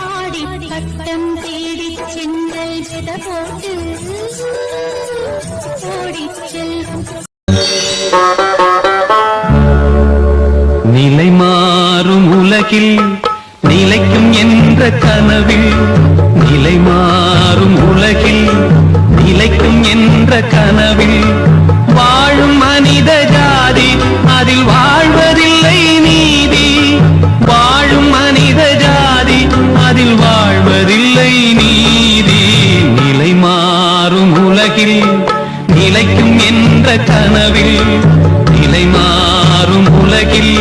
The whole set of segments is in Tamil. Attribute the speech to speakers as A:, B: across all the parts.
A: ஆடி பட்டம் தேடி சென்றல் வித போட்டு ஓடி செல்லும்
B: நிலை மாறும் உலகில் நிலைக்கும் என்ற கனவில் நிலை மாறும் உலகில் நிலைக்கும் என்ற கனவில் வாழும் மனித ஜாதி அதில் வாழ்வதில்லை நீதி வாழும் மனித ஜாதி அதில் வாழ்வதில்லை நீதி நிலை மாறும் உலகில் நிலைக்கும் என்ற கனவில் நிலை மாறும் உலகில்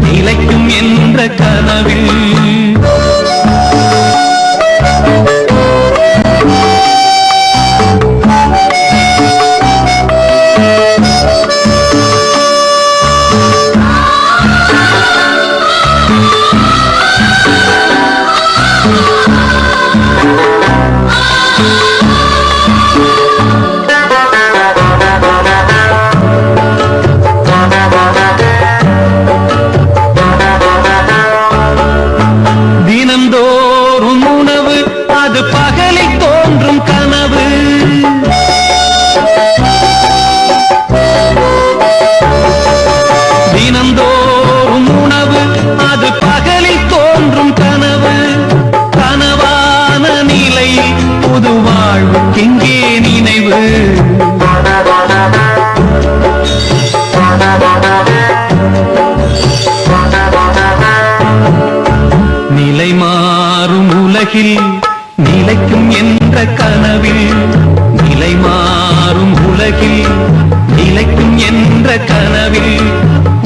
B: நிலைக்கும் என்ற கனவில் தினந்தோறும் உணவு அது பகலில் தோன்றும் கனவு தினந்தோறும் உணவு அது பகலில் தோன்றும் கனவு கனவான நிலையில் புது வாழ்வுக்கெங்கே நினைவு நிலை மாறும் உலகில் நிலைக்கும் என்ற கனவில் நிலை மாறும் உலகில் நிலைக்கும் என்ற கனவில்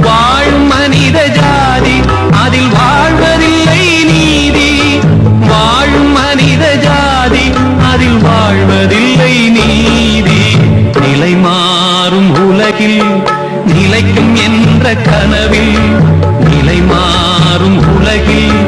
B: வாழும் மனித ஜாதி அதில் வாழ்வதில்லை நீதி வாழும் மனித ஜாதி அதில் வாழ்வதில்லை நீதி நிலை மாறும் உலகில் நிலைக்கும் என்ற கனவில் நிலை மாறும் உலகில்